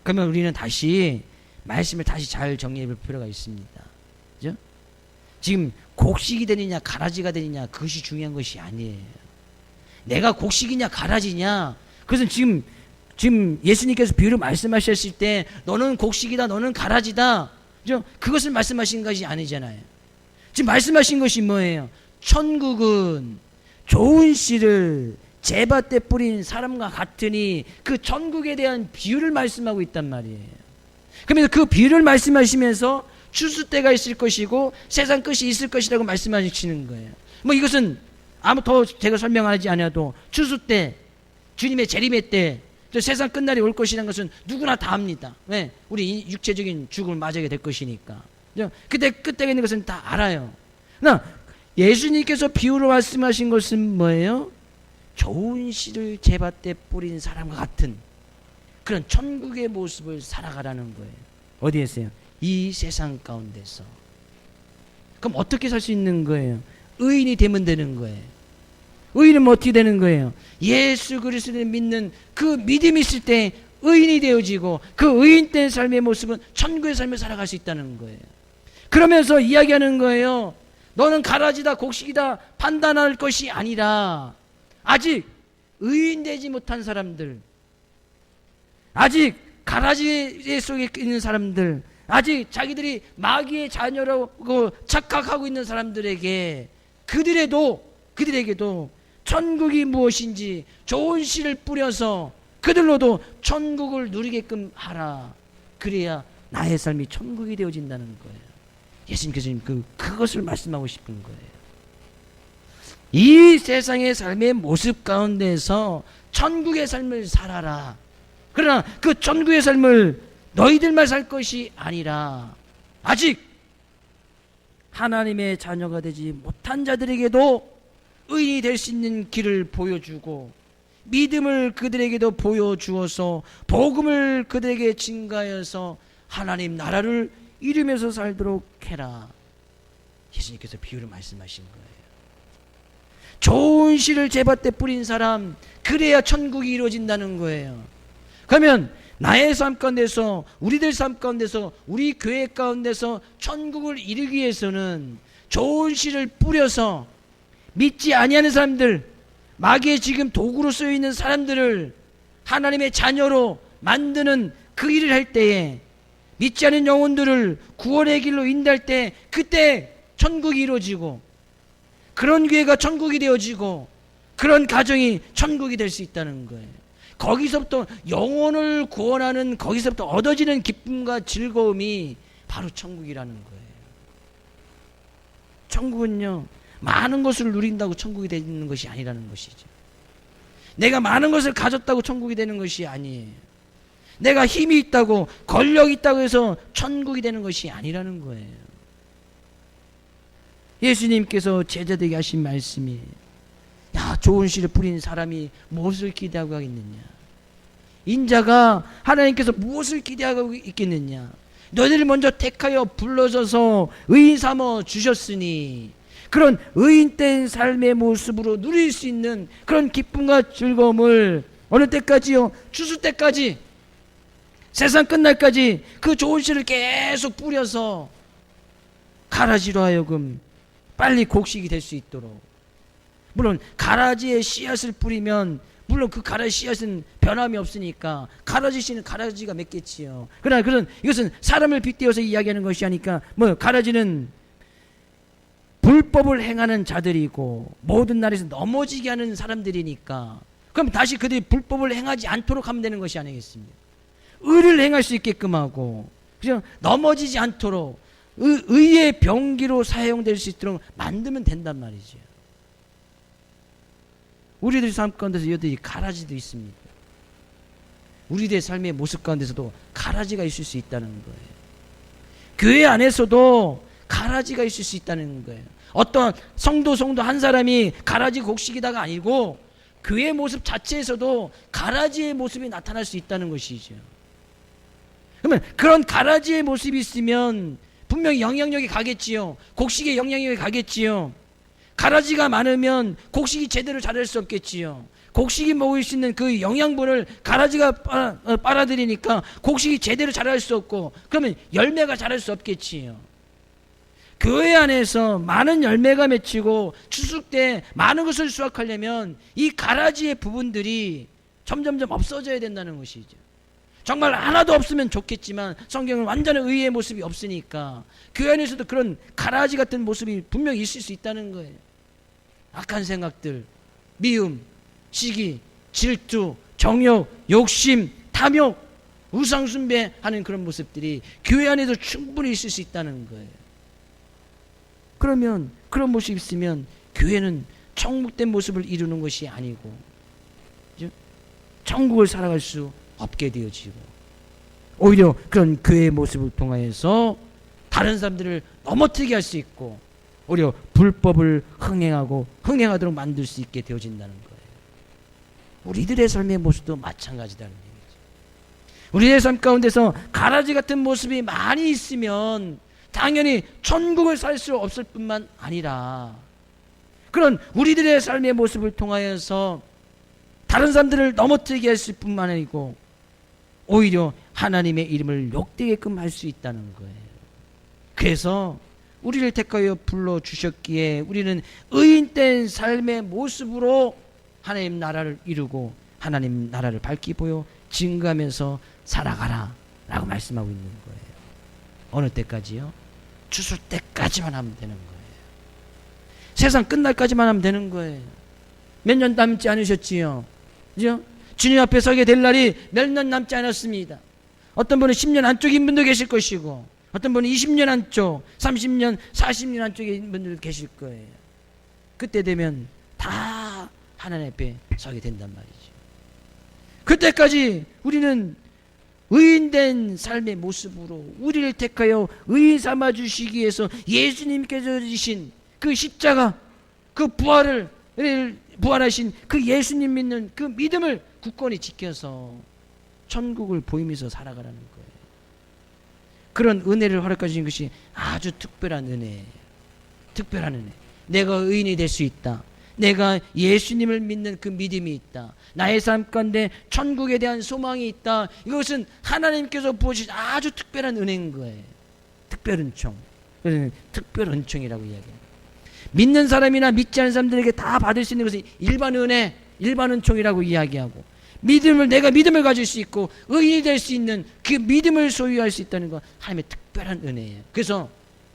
그러면 우리는 다시 말씀을 다시 잘 정리해 볼 필요가 있습니다. 그죠? 지금 곡식이 되느냐 가라지가 되느냐 그것이 중요한 것이 아니에요. 내가 곡식이냐 가라지냐 그것은 지금 예수님께서 비유를 말씀하셨을 때 너는 곡식이다 너는 가라지다 그것을 말씀하신 것이 아니잖아요. 지금 말씀하신 것이 뭐예요? 천국은 좋은 씨를 제밭에 뿌린 사람과 같으니 그 천국에 대한 비유를 말씀하고 있단 말이에요. 그러면서 그 비유를 말씀하시면서 추수 때가 있을 것이고 세상 끝이 있을 것이라고 말씀하시는 거예요. 뭐 이것은 아무 더 제가 설명하지 않아도 추수 때 주님의 재림의 때 세상 끝날이 올 것이라는 것은 누구나 다 압니다. 왜? 우리 육체적인 죽음을 맞이하게 될 것이니까. 그때 끝에 있는 것은 다 알아요. 그러나 예수님께서 비유로 말씀하신 것은 뭐예요? 좋은 씨를 제밭에 뿌린 사람과 같은 그런 천국의 모습을 살아가라는 거예요. 어디에서요? 이 세상 가운데서. 그럼 어떻게 살 수 있는 거예요? 의인이 되면 되는 거예요. 의인은 어떻게 되는 거예요? 예수 그리스도를 믿는 그 믿음이 있을 때 의인이 되어지고 그 의인된 삶의 모습은 천국의 삶을 살아갈 수 있다는 거예요. 그러면서 이야기하는 거예요. 너는 가라지다 곡식이다 판단할 것이 아니라 아직 의인되지 못한 사람들, 아직 가라지 속에 있는 사람들, 아직 자기들이 마귀의 자녀라고 착각하고 있는 사람들에게 그들에게도 천국이 무엇인지 좋은 씨를 뿌려서 그들로도 천국을 누리게끔 하라. 그래야 나의 삶이 천국이 되어진다는 거예요. 예수님께서 그것을 말씀하고 싶은 거예요. 이 세상의 삶의 모습 가운데서 천국의 삶을 살아라. 그러나 그 천국의 삶을 너희들만 살 것이 아니라 아직 하나님의 자녀가 되지 못한 자들에게도 의인이 될 수 있는 길을 보여주고 믿음을 그들에게도 보여주어서 복음을 그들에게 증가하여서 하나님 나라를 이루면서 살도록 해라. 예수님께서 비유를 말씀하신 거예요. 좋은 씨를 제밭에 뿌린 사람, 그래야 천국이 이루어진다는 거예요. 그러면 나의 삶 가운데서, 우리들 삶 가운데서, 우리 교회 가운데서 천국을 이루기 위해서는 좋은 씨를 뿌려서 믿지 아니하는 사람들, 마귀의 지금 도구로 쓰여 있는 사람들을 하나님의 자녀로 만드는 그 일을 할 때에 믿지 않은 영혼들을 구원의 길로 인도할 때 그때 천국이 이루어지고 그런 교회가 천국이 되어지고 그런 가정이 천국이 될 수 있다는 거예요. 거기서부터 영혼을 구원하는 거기서부터 얻어지는 기쁨과 즐거움이 바로 천국이라는 거예요. 천국은요 많은 것을 누린다고 천국이 되는 것이 아니라는 것이죠. 내가 많은 것을 가졌다고 천국이 되는 것이 아니에요. 내가 힘이 있다고 권력이 있다고 해서 천국이 되는 것이 아니라는 거예요. 예수님께서 제자들에게 하신 말씀이에요. 야, 좋은 씨를 뿌린 사람이 무엇을 기대하고 하겠느냐? 인자가 하나님께서 무엇을 기대하고 있겠느냐? 너희를 먼저 택하여 불러줘서 의인 삼아 주셨으니 그런 의인된 삶의 모습으로 누릴 수 있는 그런 기쁨과 즐거움을 어느 때까지요? 추수 때까지, 세상 끝날까지 그 좋은 씨를 계속 뿌려서 가라지로 하여금 빨리 곡식이 될 수 있도록. 물론 가라지에 씨앗을 뿌리면 물론 그 가라지 씨앗은 변함이 없으니까 가라지 씨는 가라지가 맺겠지요. 그러나 이것은 사람을 빗대어서 이야기하는 것이 아니까 가라지는 불법을 행하는 자들이고 모든 날에서 넘어지게 하는 사람들이니까 그럼 다시 그들이 불법을 행하지 않도록 하면 되는 것이 아니겠습니까? 의를 행할 수 있게끔 하고 그냥 넘어지지 않도록 의의 병기로 사용될 수 있도록 만들면 된단 말이죠. 우리들 삶 가운데서 여전히 가라지도 있습니다. 우리들의 삶의 모습 가운데서도 가라지가 있을 수 있다는 거예요. 교회 안에서도 가라지가 있을 수 있다는 거예요. 어떤 성도 한 사람이 가라지 곡식이다가 아니고 교회 모습 자체에서도 가라지의 모습이 나타날 수 있다는 것이죠. 그러면 그런 가라지의 모습이 있으면 분명히 영향력이 가겠지요. 곡식의 영향력이 가겠지요. 가라지가 많으면 곡식이 제대로 자랄 수 없겠지요. 곡식이 먹을 수 있는 그 영양분을 가라지가 빨아들이니까 곡식이 제대로 자랄 수 없고 그러면 열매가 자랄 수 없겠지요. 교회 안에서 많은 열매가 맺히고 추수 때 많은 것을 수확하려면 이 가라지의 부분들이 점점점 없어져야 된다는 것이죠. 정말 하나도 없으면 좋겠지만 성경은 완전한 의의 모습이 없으니까 교회 안에서도 그런 가라지 같은 모습이 분명히 있을 수 있다는 거예요. 악한 생각들, 미움, 시기, 질투, 정욕, 욕심, 탐욕, 우상숭배하는 그런 모습들이 교회 안에도 충분히 있을 수 있다는 거예요. 그러면 그런 모습이 있으면 교회는 천국된 모습을 이루는 것이 아니고 천국을 살아갈 수 없게 되어지고 오히려 그런 교회의 모습을 통하여서 다른 사람들을 넘어뜨리게 할 수 있고 오히려 불법을 흥행하도록 만들 수 있게 되어진다는 거예요. 우리들의 삶의 모습도 마찬가지다는 얘기죠. 우리의 삶 가운데서 가라지 같은 모습이 많이 있으면 당연히 천국을 살 수 없을 뿐만 아니라 그런 우리들의 삶의 모습을 통하여서 다른 사람들을 넘어뜨리게 했을 뿐만 아니고 오히려 하나님의 이름을 욕되게끔 할 수 있다는 거예요. 그래서 우리를 택하여 불러주셨기에 우리는 의인된 삶의 모습으로 하나님 나라를 이루고 하나님 나라를 밝히 보여 증거하면서 살아가라 라고 말씀하고 있는 거예요. 어느 때까지요? 추수 때까지만 하면 되는 거예요. 세상 끝날까지만 하면 되는 거예요. 몇 년 남지 않으셨지요? 그죠? 주님 앞에 서게 될 날이 몇 년 남지 않았습니다. 어떤 분은 10년 안쪽인 분도 계실 것이고 어떤 분은 20년 안쪽, 30년, 40년 안쪽인 분들도 계실 거예요. 그때 되면 다 하나님 앞에 서게 된단 말이죠. 그때까지 우리는 의인된 삶의 모습으로 우리를 택하여 의인 삼아 주시기 위해서 예수님께서 지신 그 십자가, 그 부활하신 그 예수님 믿는 그 믿음을 굳건히 지켜서 천국을 보이면서 살아가라는 거예요. 그런 은혜를 허락해 주신 것이 아주 특별한 은혜예요. 특별한 은혜. 내가 의인이 될 수 있다. 내가 예수님을 믿는 그 믿음이 있다. 나의 삶 가운데 천국에 대한 소망이 있다. 이것은 하나님께서 부어주신 아주 특별한 은혜인 거예요. 특별 은총. 그래서 특별 은총이라고 이야기해요. 믿는 사람이나 믿지 않는 사람들에게 다 받을 수 있는 것이 일반 은혜, 일반 은총이라고 이야기하고 내가 믿음을 가질 수 있고 의인이 될 수 있는 그 믿음을 소유할 수 있다는 건 하나님의 특별한 은혜예요. 그래서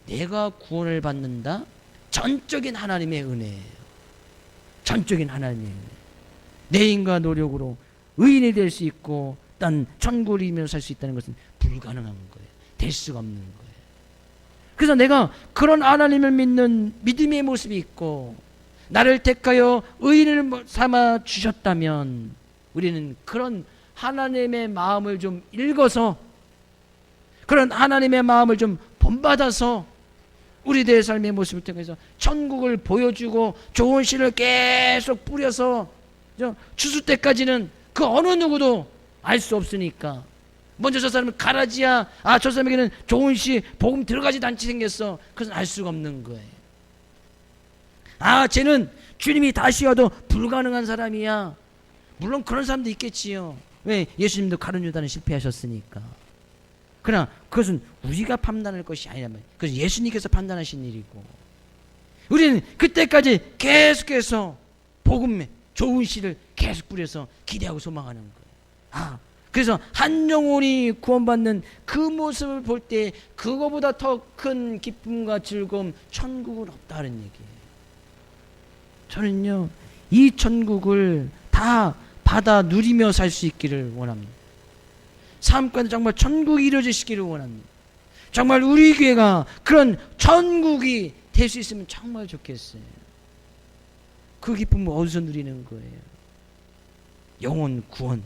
내가 구원을 받는다? 전적인 하나님의 은혜예요. 전적인 하나님의 은혜. 내 힘과 노력으로 의인이 될 수 있고 딴 천국을 이루며 살 수 있다는 것은 불가능한 거예요. 될 수가 없는 거예요. 그래서 내가 그런 하나님을 믿는 믿음의 모습이 있고 나를 택하여 의인을 삼아 주셨다면 우리는 그런 하나님의 마음을 좀 읽어서 그런 하나님의 마음을 좀 본받아서 우리들의 삶의 모습을 통해서 천국을 보여주고 좋은 씨를 계속 뿌려서 추수 때까지는 그 어느 누구도 알 수 없으니까 먼저 저 사람은 가라지야, 저 사람에게는 좋은 씨 복음 들어가지도 않게 생겼어, 그것은 알 수가 없는 거예요. 쟤는 주님이 다시 와도 불가능한 사람이야. 물론 그런 사람도 있겠지요. 왜? 예수님도 가룟 유다는 실패하셨으니까. 그러나 그것은 우리가 판단할 것이 아니란 말이에요. 그것은 예수님께서 판단하신 일이고, 우리는 그때까지 계속해서 복음의 좋은 씨를 계속 뿌려서 기대하고 소망하는 거예요. 그래서 한 영혼이 구원받는 그 모습을 볼 때 그거보다 더 큰 기쁨과 즐거움, 천국은 없다는 얘기예요. 저는요, 이 천국을 다 받아 누리며 살 수 있기를 원합니다. 삶 가운데 정말 천국이 이루어지시기를 원합니다. 정말 우리 교회가 그런 천국이 될 수 있으면 정말 좋겠어요. 그 기쁨을 어디서 누리는 거예요? 영혼 구원,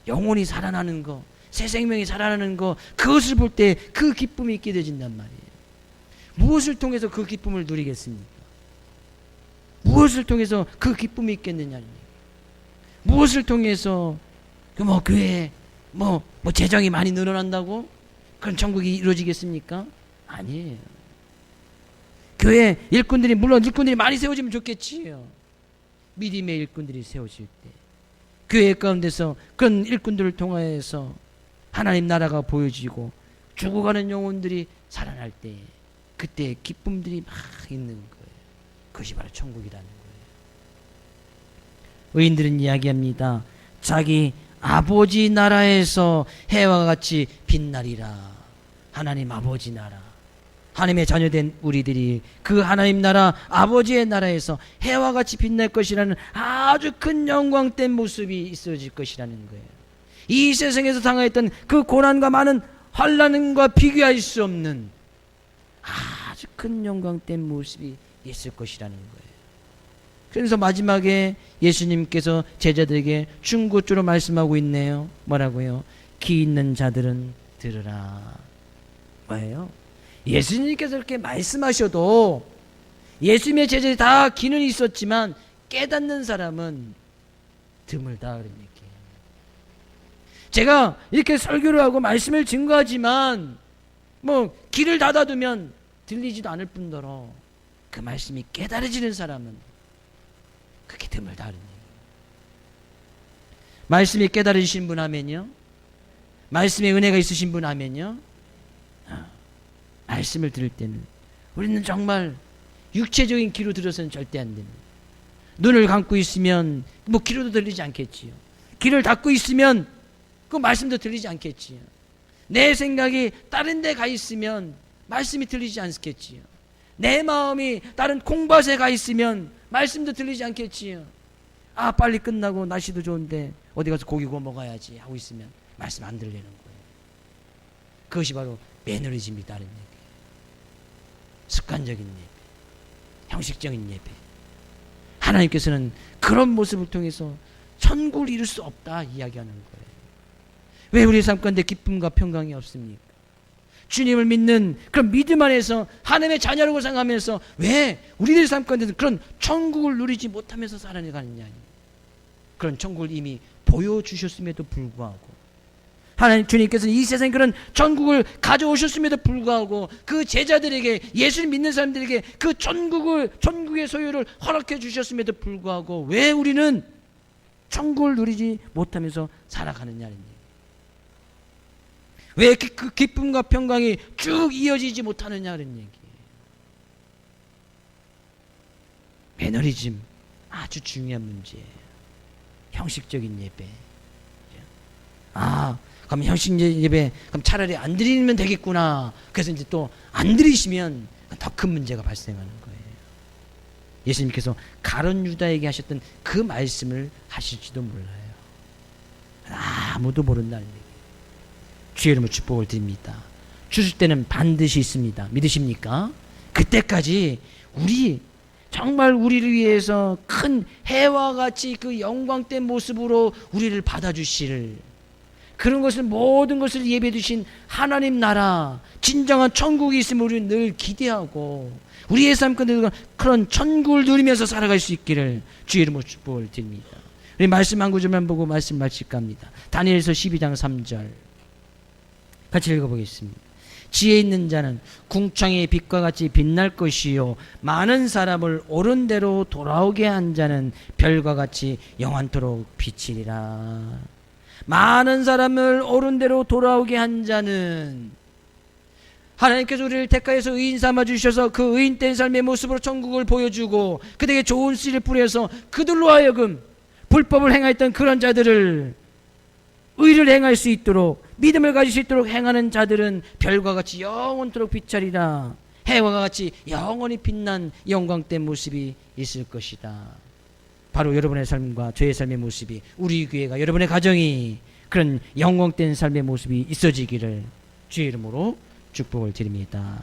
영혼이 살아나는 거, 새 생명이 살아나는 거, 그것을 볼 때 그 기쁨이 있게 되진단 말이에요. 무엇을 통해서 그 기쁨을 누리겠습니까? 무엇을 통해서 그 기쁨이 있겠느냐는 얘기예요. 무엇을 통해서 교회에 재정이 많이 늘어난다고 그런 천국이 이루어지겠습니까? 아니에요. 교회 일꾼들이, 물론 일꾼들이 많이 세워지면 좋겠지요. 믿음의 일꾼들이 세워질 때 교회 가운데서 그런 일꾼들을 통하여서 하나님 나라가 보여지고 죽어가는 영혼들이 살아날 때 그때 기쁨들이 막 있는 거예요. 그것이 바로 천국이라는 거예요. 의인들은 이야기합니다. 자기 아버지 나라에서 해와 같이 빛나리라. 하나님 아버지 나라, 하나님의 자녀된 우리들이 그 하나님 나라, 아버지의 나라에서 해와 같이 빛날 것이라는 아주 큰 영광된 모습이 있어질 것이라는 거예요. 이 세상에서 당하였던 그 고난과 많은 환난과 비교할 수 없는 아주 큰 영광된 모습이 있을 것이라는 거예요. 그래서 마지막에 예수님께서 제자들에게 충고조로 말씀하고 있네요. 뭐라고요? 기 있는 자들은 들으라. 뭐예요? 예수님께서 이렇게 말씀하셔도 예수님의 제자들이 다 기는 있었지만 깨닫는 사람은 드물다 그런 얘기예요. 제가 이렇게 설교를 하고 말씀을 증거하지만 귀를 닫아두면 들리지도 않을 뿐더러 그 말씀이 깨달아지는 사람은 그게 드물다 그런 얘기예요. 말씀이 깨달으신 분 하면요, 말씀에 은혜가 있으신 분 하면요, 말씀을 들을 때는 우리는 정말 육체적인 귀로 들어서는 절대 안 됩니다. 눈을 감고 있으면 귀로도 들리지 않겠지요. 귀를 닫고 있으면 그 말씀도 들리지 않겠지요. 내 생각이 다른 데 가 있으면 말씀이 들리지 않겠지요. 내 마음이 다른 콩밭에 가 있으면 말씀도 들리지 않겠지요. 빨리 끝나고 날씨도 좋은데 어디 가서 고기 구워 먹어야지 하고 있으면 말씀 안 들리는 거예요. 그것이 바로 매너리즘이다는 얘기예요. 습관적인 예배, 형식적인 예배. 하나님께서는 그런 모습을 통해서 천국을 이룰 수 없다 이야기하는 거예요. 왜 우리 삶 가운데 기쁨과 평강이 없습니까? 주님을 믿는 그런 믿음 안에서 하나님의 자녀라고 생각하면서 왜 우리들 삶 가운데서 그런 천국을 누리지 못하면서 살아가느냐. 그런 천국을 이미 보여주셨음에도 불구하고, 하나님 주님께서는 이 세상에 그런 천국을 가져오셨음에도 불구하고 그 제자들에게, 예수를 믿는 사람들에게 그 천국의 소유를 허락해 주셨음에도 불구하고 왜 우리는 천국을 누리지 못하면서 살아가느냐는 얘기예요. 왜 그 기쁨과 평강이 쭉 이어지지 못하느냐는 얘기예요. 매너리즘 아주 중요한 문제예요. 형식적인 예배. 그럼 형식 예배, 그럼 차라리 안 드리면 되겠구나. 그래서 이제 또 안 드리시면 더 큰 문제가 발생하는 거예요. 예수님께서 가룟 유다에게 하셨던 그 말씀을 하실지도 몰라요. 아무도 모른다는 얘기예요. 주의 이름으로 축복을 드립니다. 주실 때는 반드시 있습니다. 믿으십니까? 그때까지 정말 우리를 위해서 큰 해와 같이 그 영광된 모습으로 우리를 받아주실 그런 것을 모든 것을 예배해 두신 하나님 나라, 진정한 천국이 있음을 우리는 늘 기대하고 우리의 삶 가운데 그런 천국을 누리면서 살아갈 수 있기를 주의 이름으로 축복을 드립니다. 우리 말씀 한 구절만 보고 말씀 마칠까 합니다. 다니엘서 12장 3절 같이 읽어보겠습니다. 지혜 있는 자는 궁창의 빛과 같이 빛날 것이요 많은 사람을 옳은 대로 돌아오게 한 자는 별과 같이 영원토록 비치리라. 많은 사람을 옳은 대로 돌아오게 한 자는 하나님께서 우리를 택하여서 의인 삼아 주셔서 그 의인된 삶의 모습으로 천국을 보여주고 그들에게 좋은 씨를 뿌려서 그들로 하여금 불법을 행하였던 그런 자들을 의를 행할 수 있도록 믿음을 가질 수 있도록 행하는 자들은 별과 같이 영원토록 빛자리라. 해와 같이 영원히 빛난 영광된 모습이 있을 것이다. 바로 여러분의 삶과 저의 삶의 모습이, 우리 교회가, 여러분의 가정이 그런 영광된 삶의 모습이 있어지기를 주의 이름으로 축복을 드립니다.